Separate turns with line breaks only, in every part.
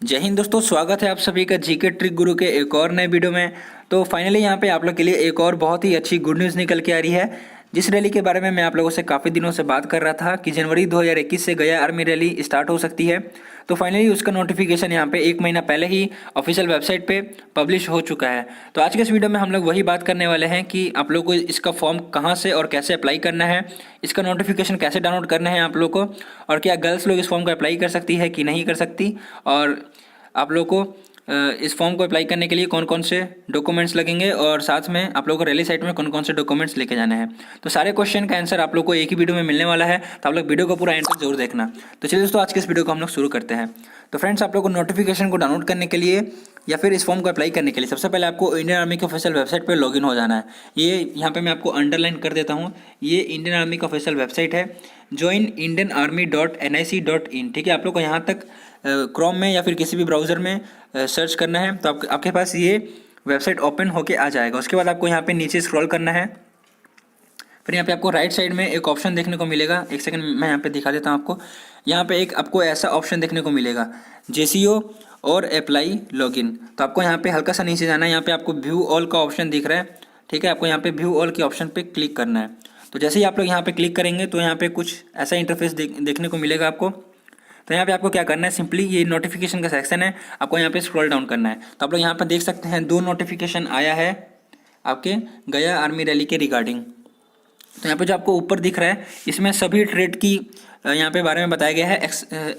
जय हिंद दोस्तों, स्वागत है आप सभी का जीके ट्रिक गुरु के एक और नए वीडियो में। तो फाइनली यहाँ पे आप लोग के लिए एक और बहुत ही अच्छी गुड न्यूज़ निकल के आ रही है। जिस रैली के बारे में मैं आप लोगों से काफ़ी दिनों से बात कर रहा था कि जनवरी 2021 से गया आर्मी रैली स्टार्ट हो सकती है। तो फाइनली उसका नोटिफिकेशन यहाँ पे एक महीना पहले ही ऑफिशियल वेबसाइट पे पब्लिश हो चुका है। तो आज के इस वीडियो में हम लोग वही बात करने वाले हैं कि आप लोग को इसका फॉर्म कहाँ से और कैसे अप्लाई करना है, इसका नोटिफिकेशन कैसे डाउनलोड करना है आप लोग को, और क्या गर्ल्स लोग इस फॉर्म को अप्लाई कर सकती है कि नहीं कर सकती, और आप लोग को इस फॉर्म को अप्लाई करने के लिए कौन कौन से डॉक्यूमेंट्स लगेंगे, और साथ में आप लोगों को रैली साइट में कौन कौन से डॉक्यूमेंट्स लेके जाने हैं। तो सारे क्वेश्चन का आंसर आप लोग को एक ही वीडियो में मिलने वाला है, तो आप लोग वीडियो को पूरा एंड तक जरूर देखना। तो चलिए दोस्तों, आज के इस वीडियो को हम लोग शुरू करते हैं। तो फ्रेंड्स, आप लोग को नोटिफिकेशन को डाउनलोड करने के लिए या फिर इस फॉर्म को अप्लाई करने के लिए सबसे पहले आपको इंडियन आर्मी के ऑफिशियल वेबसाइट पर लॉगिन हो जाना है। ये यहाँ पे मैं आपको अंडरलाइन कर देता हूँ, ये इंडियन आर्मी का ऑफिशियल वेबसाइट है, joinindianarmy.nic.in। ठीक है, आप लोग को यहाँ तक क्रोम में या फिर किसी भी ब्राउज़र में सर्च करना है, तो आपके पास ये वेबसाइट ओपन होके आ जाएगा। उसके बाद आपको यहाँ पे नीचे स्क्रॉल करना है। फिर यहाँ पे आपको राइट साइड में एक ऑप्शन देखने को मिलेगा, एक सेकंड मैं यहाँ पे दिखा देता हूँ आपको। यहाँ पे एक आपको ऐसा ऑप्शन देखने को मिलेगा, जेसीओ और अप्लाई लॉगिन। तो आपको यहाँ पे हल्का सा नीचे जाना है, यहाँ पे आपको व्यू ऑल का ऑप्शन दिख रहा है। ठीक है, आपको यहाँ पे व्यू ऑल के ऑप्शन पे क्लिक करना है। तो जैसे ही आप लोग यहाँ पे क्लिक करेंगे तो यहाँ पे कुछ ऐसा इंटरफेस देखने को मिलेगा आपको। तो यहाँ पे आपको क्या करना है, सिंपली ये नोटिफिकेशन का सेक्शन है, आपको यहाँ पे स्क्रॉल डाउन करना है। तो आप लोग यहाँ पे देख सकते हैं 2 नोटिफिकेशन आया है आपके गया आर्मी रैली के रिगार्डिंग। तो यहाँ पे जो आपको ऊपर दिख रहा है, इसमें सभी ट्रेड की यहाँ पे बारे में बताया गया है,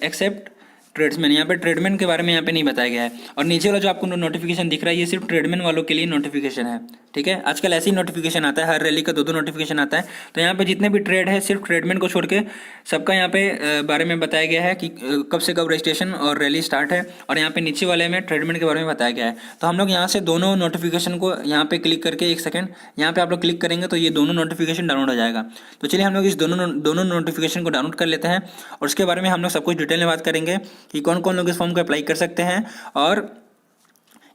एक्सेप्ट ट्रेड्समैन। यहाँ पे ट्रेडमैन के बारे में यहाँ पे नहीं बताया गया है। और नीचे वाला जो आपको नोटिफिकेशन दिख रहा है, ये सिर्फ ट्रेडमैन वालों के लिए नोटिफिकेशन है। ठीक है, आजकल ऐसे ही नोटिफिकेशन आता है, हर रैली का 2-2 नोटिफिकेशन आता है। तो यहाँ पे जितने भी ट्रेड है, सिर्फ ट्रेडमैन को छोड़ के सबका यहाँ पे बारे में बताया गया है कि कब से कब रजिस्ट्रेशन और रैली स्टार्ट है। और यहाँ पे नीचे वाले में ट्रेडमैन के बारे में बताया गया है। तो हम लोग यहाँ से दोनों नोटिफिकेशन को यहाँ पे क्लिक करके, एक सेकंड यहाँ पे आप लोग क्लिक करेंगे तो ये दोनों नोटिफिकेशन डाउनलोड हो जाएगा। तो चलिए हम लोग इस दोनों नोटिफिकेशन को डाउनलोड कर लेते हैं, और उसके बारे में हम लोग सब कुछ डिटेल में बात करेंगे कि कौन कौन लोग इस फॉर्म को अप्लाई कर सकते हैं और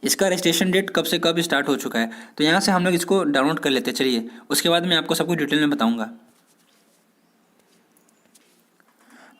इसका रजिस्ट्रेशन डेट कब से कब स्टार्ट हो चुका है। तो यहाँ से हम लोग इसको डाउनलोड कर लेते हैं। चलिए, उसके बाद मैं आपको सब कुछ डिटेल में बताऊंगा।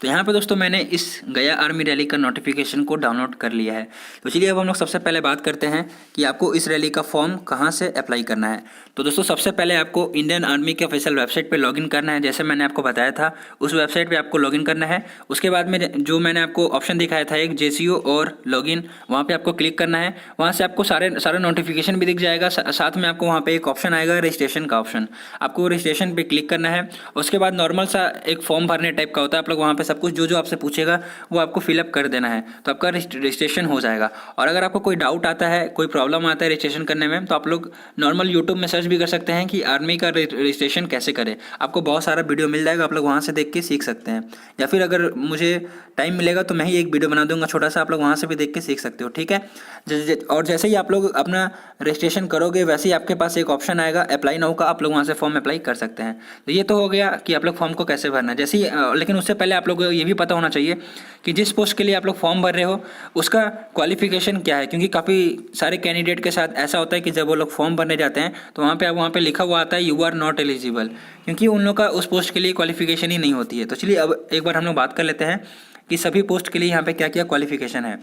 तो यहाँ पे दोस्तों मैंने इस गया आर्मी रैली का नोटिफिकेशन को डाउनलोड कर लिया है। तो चलिए अब हम लोग सबसे पहले बात करते हैं कि आपको इस रैली का फॉर्म कहाँ से अप्लाई करना है। तो दोस्तों सबसे पहले आपको इंडियन आर्मी के ऑफिशियल वेबसाइट पे लॉगिन करना है, जैसे मैंने आपको बताया था उस वेबसाइट पे आपको लॉगिन करना है। उसके बाद में जो मैंने आपको ऑप्शन दिखाया था एक जेसीओ और लॉगिन, वहाँ पर आपको क्लिक करना है। वहाँ से आपको सारे नोटिफिकेशन भी दिख जाएगा, साथ में आपको वहाँ पर एक ऑप्शन आएगा रजिस्ट्रेशन का ऑप्शन, आपको रजिस्ट्रेशन पर क्लिक करना है। उसके बाद नॉर्मल सा एक फॉर्म भरने टाइप का होता है, आप लोग वहाँ पर सब कुछ जो आपसे पूछेगा वो आपको फिलअप कर देना है, तो आपका रजिस्ट्रेशन हो जाएगा। और अगर आपको कोई डाउट आता है, कोई प्रॉब्लम आता है रजिस्ट्रेशन करने में, तो आप लोग नॉर्मल यूट्यूब में सर्च भी कर सकते हैं कि आर्मी का रजिस्ट्रेशन कैसे करें। आपको बहुत सारा वीडियो मिल जाएगा, आप लोग वहाँ से देख के सीख सकते हैं। या फिर अगर मुझे टाइम मिलेगा तो मैं ही एक वीडियो बना दूंगा छोटा सा, आप लोग वहाँ से भी देख के सीख सकते हो। ठीक है, और जैसे ही आप लोग अपना रजिस्ट्रेशन करोगे वैसे ही आपके पास एक ऑप्शन आएगा अप्लाई नाउ का, आप लोग वहाँ से फॉर्म अप्लाई कर सकते हैं। तो ये तो हो गया कि आप लोग फॉर्म को कैसे भरना है। जैसे ही लेकिन उससे पहले आप लोग ये भी पता होना चाहिए कि जिस पोस्ट के लिए आप लोग फॉर्म भर रहे हो उसका क्वालिफिकेशन क्या है, क्योंकि काफ़ी सारे कैंडिडेट के साथ ऐसा होता है कि जब वो लोग फॉर्म भरने जाते हैं तो वहाँ पे लिखा हुआ आता है यू आर नॉट एलिजिबल, क्योंकि उन लोग का उस पोस्ट के लिए क्वालिफिकेशन ही नहीं होती है। तो चलिए अब एक बार हम लोग बात कर लेते हैं कि सभी पोस्ट के लिए यहाँ पे क्या क्या क्वालिफिकेशन है।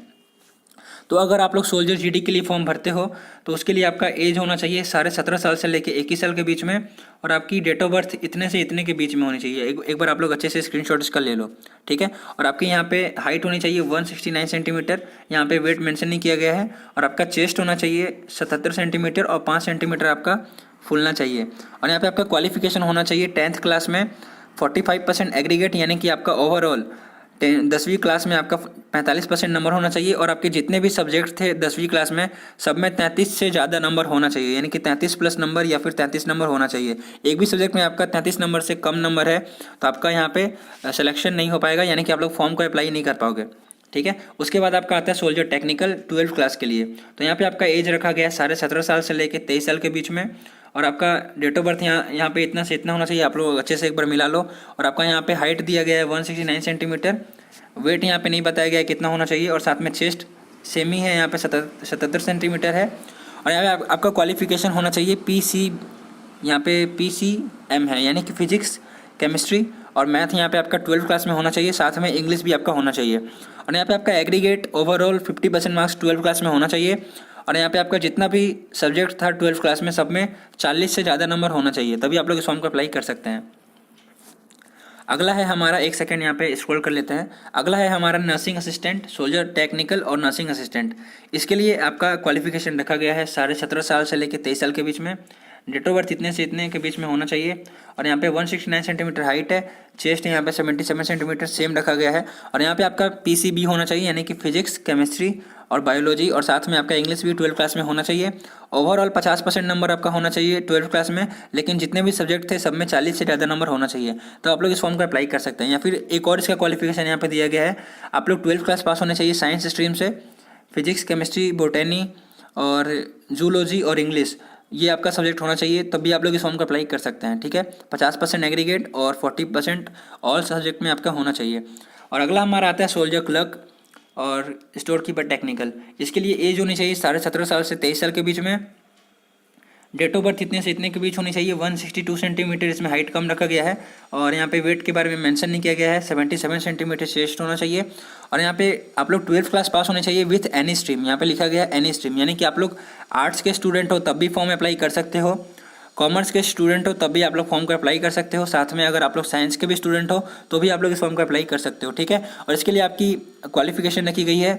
तो अगर आप लोग सोल्जर जीडी के लिए फॉर्म भरते हो तो उसके लिए आपका एज होना चाहिए 17.5 साल से लेकर 21 साल के बीच में, और आपकी डेट ऑफ बर्थ इतने से इतने के बीच में होनी चाहिए। एक बार आप लोग अच्छे से स्क्रीनशॉट इसका ले लो। ठीक है, और आपकी यहाँ पे हाइट होनी चाहिए 169 सेंटीमीटर, यहाँ पे वेट मेंशन नहीं किया गया है। और आपका चेस्ट होना चाहिए 77 सेंटीमीटर और 5 सेंटीमीटर आपका फूलना चाहिए। और यहाँ पे आपका क्वालिफिकेशन होना चाहिए 10th क्लास में 45% एग्रीगेट, यानी कि आपका ओवरऑल 10वीं क्लास में आपका 45% नंबर होना चाहिए। और आपके जितने भी सब्जेक्ट थे 10वीं क्लास में सब में 33 से ज़्यादा नंबर होना चाहिए, यानी कि 33 प्लस नंबर या फिर 33 नंबर होना चाहिए। एक भी सब्जेक्ट में आपका 33 नंबर से कम नंबर है तो आपका यहाँ पे सिलेक्शन नहीं हो पाएगा, यानी कि आप लोग फॉर्म को अप्लाई नहीं कर पाओगे। ठीक है, उसके बाद आपका आता है सोल्जर टेक्निकल 12th क्लास के लिए। तो यहाँ पे आपका एज रखा गया है 17.5 साल से लेकर 23 साल के बीच में। और आपका डेट ऑफ बर्थ यहाँ पे इतना से इतना होना चाहिए, आप लोग अच्छे से एक बार मिला लो। और आपका यहाँ पे हाइट दिया गया है 169 सेंटीमीटर, वेट यहाँ पे नहीं बताया गया है कितना होना चाहिए, और साथ में चेस्ट सेम ही है, यहाँ पे 77 सेंटीमीटर है। और यहाँ पे आपका क्वालिफिकेशन होना चाहिए PC, यहाँ पे PCM है, यानी कि फिजिक्स केमिस्ट्री और मैथ यहाँ पे आपका 12th क्लास में होना चाहिए, साथ में इंग्लिश भी आपका होना चाहिए। और यहाँ पे आपका aggregate overall 50% marks 12th class में होना चाहिए। और यहाँ पे आपका जितना भी सब्जेक्ट था 12th क्लास में सब में 40 से ज़्यादा नंबर होना चाहिए, तभी आप लोग इस फॉर्म को अप्लाई कर सकते हैं। अगला है हमारा, एक सेकेंड यहाँ पे स्क्रॉल कर लेते हैं। अगला है हमारा नर्सिंग असिस्टेंट, सोल्जर टेक्निकल और नर्सिंग असिस्टेंट। इसके लिए आपका क्वालिफिकेशन रखा गया है 17.5 साल से लेकर 23 साल के बीच में। डेट ऑफ बर्थ इतने से इतने के बीच में होना चाहिए। और यहाँ पे 169 सेंटीमीटर हाइट है, चेस्ट यहाँ पे 77 सेंटीमीटर सेम रखा गया है। और यहाँ पे आपका PCB होना चाहिए, यानी कि फिजिक्स, केमिस्ट्री और बायोलॉजी, और साथ में आपका इंग्लिश भी 12th क्लास में होना चाहिए। ओवरऑल 50% नंबर आपका होना चाहिए 12th क्लास में, लेकिन जितने भी सब्जेक्ट थे सब में 40 से ज़्यादा नंबर होना चाहिए, तो आप लोग इस फॉर्म को अप्लाई कर सकते हैं। या फिर एक और इसका क्वालिफिकेशन यहाँ पे दिया गया है, आप लोग 12th क्लास पास होने चाहिए साइंस स्ट्रीम से, फिजिक्स, केमिस्ट्री, बोटेनी और जूलॉजी और इंग्लिश, ये आपका सब्जेक्ट होना चाहिए, तभी आप लोग इस फॉर्म को अप्लाई कर सकते हैं। ठीक है, 50% एग्रीगेट और 40% ऑल सब्जेक्ट में आपका होना चाहिए। और अगला हमारा आता है सोल्जर क्लर्क और स्टोर कीपर टेक्निकल। इसके लिए एज होनी चाहिए 17.5 साल से 23 साल के बीच में। डेट ऑफ बर्थ इतने से इतने के बीच होनी चाहिए। 162 सेंटीमीटर इसमें हाइट कम रखा गया है। और यहाँ पे वेट के बारे में मेंशन नहीं किया गया है। 77 सेंटीमीटर चेस्ट होना चाहिए। और यहाँ पे आप लोग 12th क्लास पास होने चाहिए विथ एनी स्ट्रीम। यहाँ पे लिखा गया है एनी स्ट्रीम, यानी कि आप लोग आर्ट्स के स्टूडेंट हो तब भी फॉर्म अप्लाई कर सकते हो, कॉमर्स के स्टूडेंट हो तब भी आप लोग फॉर्म को अप्लाई कर सकते हो, साथ में अगर आप लोग साइंस के भी स्टूडेंट हो तो भी आप लोग इस फॉर्म को अप्लाई कर सकते हो। ठीक है, और इसके लिए आपकी क्वालिफिकेशन रखी गई है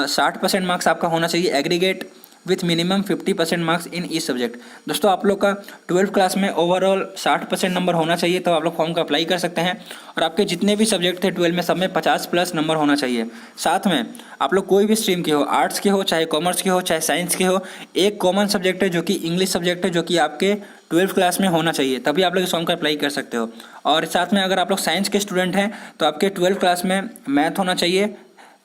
60% मार्क्स आपका होना चाहिए aggregate with minimum 50% marks in each subject. दोस्तों आप लोग का 12th क्लास में ओवरऑल 60% नंबर होना चाहिए, तब आप लोग फॉर्म का अप्लाई कर सकते हैं। और आपके जितने भी सब्जेक्ट थे 12 में सब में 50+ नंबर होना चाहिए। साथ में आप लोग कोई भी स्ट्रीम के हो, आर्ट्स के हो, चाहे कॉमर्स के हो, चाहे साइंस के हो, एक कॉमन सब्जेक्ट है जो कि इंग्लिश सब्जेक्ट है, जो कि आपके 12th क्लास में होना चाहिए, तभी आप लोग इस फॉर्म का अप्लाई कर सकते हो। और साथ में अगर आप लोग साइंस के स्टूडेंट हैं तो आपके 12th क्लास में मैथ होना चाहिए,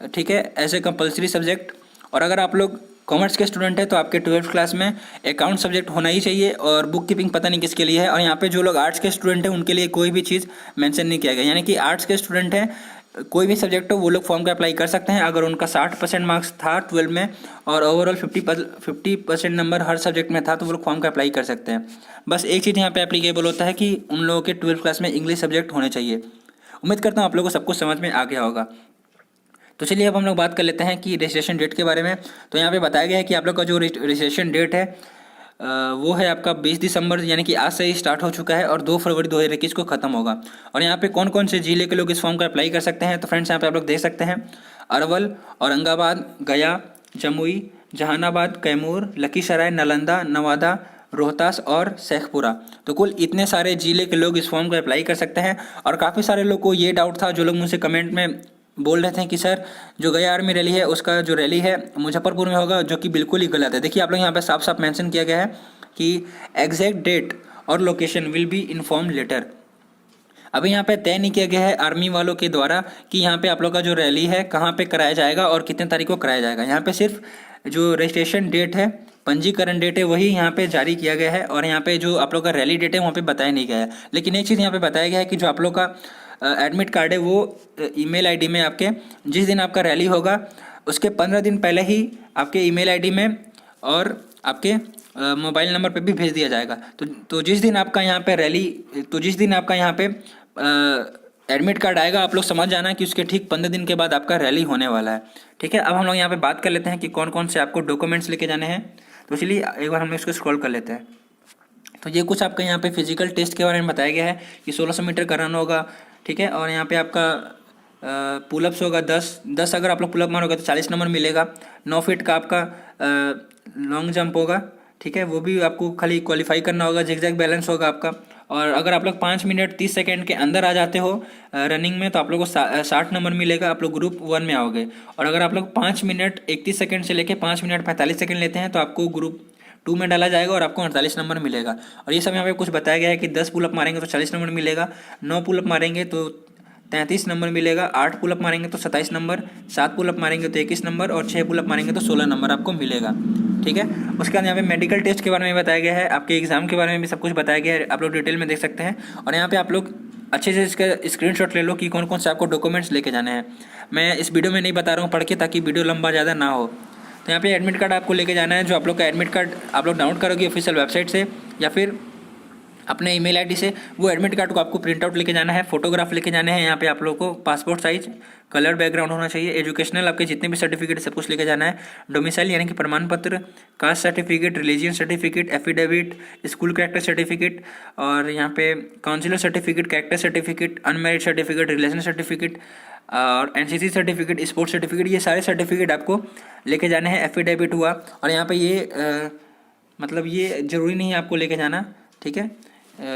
ठीक है, एज ए कंपलसरी सब्जेक्ट। और अगर आप लोग कॉमर्स के स्टूडेंट है तो आपके 12th क्लास में अकाउंट सब्जेक्ट होना ही चाहिए। और बुक कीपिंग पता नहीं किसके लिए है। और यहाँ पे जो लोग आर्ट्स के स्टूडेंट हैं उनके लिए कोई भी चीज़ मेंशन नहीं किया गया, यानी कि आर्ट्स के स्टूडेंट हैं कोई भी सब्जेक्ट हो वो लोग फॉर्म का अप्लाई कर सकते हैं अगर उनका 60% मार्क्स था 12 में और ओवरऑल 50% नंबर हर सब्जेक्ट में था, तो वो लोग फॉर्म का अप्लाई कर सकते हैं। बस एक चीज़ यहाँ पे एप्लीकेबल होता है कि उन लोगों के 12th क्लास में इंग्लिश सब्जेक्ट होने चाहिए। उम्मीद करता हूँ आप लोगों को सब कुछ समझ में आ गया होगा। तो चलिए अब हम लोग बात कर लेते हैं कि रजिस्ट्रेशन डेट के बारे में। तो यहाँ पे बताया गया है कि आप लोग का जो रजिस्ट्रेशन डेट है वो है आपका 20 दिसंबर, यानी कि आज से ही स्टार्ट हो चुका है और 2 फरवरी 2021 को ख़त्म होगा। और यहाँ पे कौन कौन से जिले के लोग इस फॉर्म का अप्लाई कर सकते हैं, तो फ्रेंड्स यहाँ पे आप लोग देख सकते हैं अरवल, औरंगाबाद, गया, जमुई, जहानाबाद, कैमूर, लखीसराय, नालंदा, नवादा, रोहतास और शेखपुरा। तो कुल इतने सारे जिले के लोग इस फॉर्म को अप्लाई कर सकते हैं। और काफ़ी सारे लोग को ये डाउट था, जो लोग मुझसे कमेंट में बोल रहे थे कि सर जो गया आर्मी रैली है उसका जो रैली है मुजफ्फरपुर में होगा, जो कि बिल्कुल ही गलत है। देखिए आप लोग यहाँ पे साफ साफ मेंशन किया गया है कि एग्जैक्ट डेट और location will be inform later. अभी यहाँ पे तय नहीं किया गया है आर्मी वालों के द्वारा कि यहाँ पे आप लोग का जो रैली है कहाँ पे कराया जाएगा और कितने तारीख को कराया जाएगा। यहाँ पे सिर्फ जो रजिस्ट्रेशन डेट है, पंजीकरण डेट है, वही यहाँ पे जारी किया गया है। और यहाँ पे जो आप लोग का रैली डेट है वहाँ पे बताया नहीं गया है। लेकिन एक चीज़ यहाँ पे बताया गया है कि जो आप लोग का एडमिट कार्ड है वो ईमेल आईडी में आपके जिस दिन आपका रैली होगा उसके 15 दिन पहले ही आपके ईमेल आईडी में और आपके मोबाइल नंबर पे भी भेज दिया जाएगा। तो जिस दिन आपका यहाँ पे रैली, तो जिस दिन आपका यहाँ पे एडमिट कार्ड आएगा, आप लोग समझ जाना कि उसके ठीक 15 दिन के बाद आपका रैली होने वाला है। ठीक है, अब हम लोग यहाँ पे बात कर लेते हैं कि कौन कौन से आपको डॉक्यूमेंट्स लेके जाने हैं। तो चलिए एक बार हम लोग इसको स्क्रॉल कर लेते हैं। तो ये कुछ आपका यहाँ पे फिजिकल टेस्ट के बारे में बताया गया है कि 1600 मीटर का रन होगा। ठीक है, और यहाँ पे आपका पुलअप्स होगा 10 अगर आप लोग पुलअप मारोगे तो 40 नंबर मिलेगा। 9 फीट का आपका लॉन्ग जंप होगा। ठीक है, वो भी आपको खाली क्वालिफाई करना होगा। जिगजैग बैलेंस होगा आपका। और अगर आप लोग 5 मिनट 30 सेकेंड के अंदर आ जाते हो रनिंग में तो आप लोग को 60 नंबर मिलेगा, आप लोग ग्रुप 1 में आओगे। और अगर आप लोग 5 मिनट 31 सेकेंड से लेकर 5 मिनट 45 सेकेंड लेते हैं तो आपको ग्रुप 2 में डाला जाएगा और आपको 48 नंबर मिलेगा। और ये सब यहाँ पे कुछ बताया गया है कि 10 पुलअप मारेंगे तो 40 नंबर मिलेगा, 9 पुलअप मारेंगे तो 33 नंबर मिलेगा, 8 पुलअप मारेंगे तो 27 नंबर, 7 पुलअप मारेंगे तो 21 नंबर और 6 पुलअप मारेंगे तो 16 नंबर आपको मिलेगा। ठीक है, उसके बाद यहाँ पे मेडिकल टेस्ट के बारे में बताया गया है, आपके एग्जाम के बारे में भी सब कुछ बताया गया है, आप लोग डिटेल में देख सकते हैं। और यहाँ पे आप लोग अच्छे से इसका स्क्रीनशॉट ले लो कि कौन कौन से आपको डॉक्यूमेंट्स लेके जाने हैं। मैं इस वीडियो में नहीं बता रहा हूँ पढ़ के, ताकि वीडियो लंबा ज़्यादा ना हो। तो यहाँ पे एडमिट कार्ड आपको लेके जाना है, जो आप लोग का एडमिट कार्ड आप लोग डाउनलोड करोगे ऑफिशियल वेबसाइट से, या फिर अपने ईमेल आईडी से वो एडमिट कार्ड को आपको प्रिंट आउट लेके जाना है, फोटोग्राफ लेके जाने हैं। यहाँ पे आप लोगों को पासपोर्ट साइज, कलर बैकग्राउंड होना चाहिए, एजुकेशनल आपके जितने भी सर्टिफिकेट सब कुछ लेके जाना है, डोमिसाइल यानी कि प्रमाण पत्र, caste certificate, religion certificate, affidavit, school character certificate, और यहाँ पे counsellor certificate, character certificate, unmarried certificate, relation certificate और एनसीसी सर्टिफिकेट, स्पोर्ट्स सर्टिफिकेट, ये सारे सर्टिफिकेट आपको लेके जाने हैं। एफिडेविट हुआ, और यहाँ पे ये मतलब ये ज़रूरी नहीं है आपको लेके जाना, ठीक है।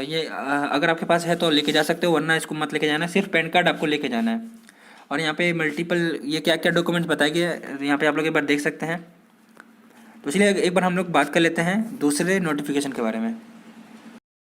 ये अगर आपके पास है तो लेके जा सकते हो, वरना इसको मत लेके जाना, सिर्फ पैन कार्ड आपको लेके जाना है। और यहाँ पे मल्टीपल ये क्या क्या डॉक्यूमेंट्स बताए गए यहाँ पे आप लोग एक बार देख सकते हैं। तो इसलिए एक बार हम लोग बात कर लेते हैं दूसरे नोटिफिकेशन के बारे में।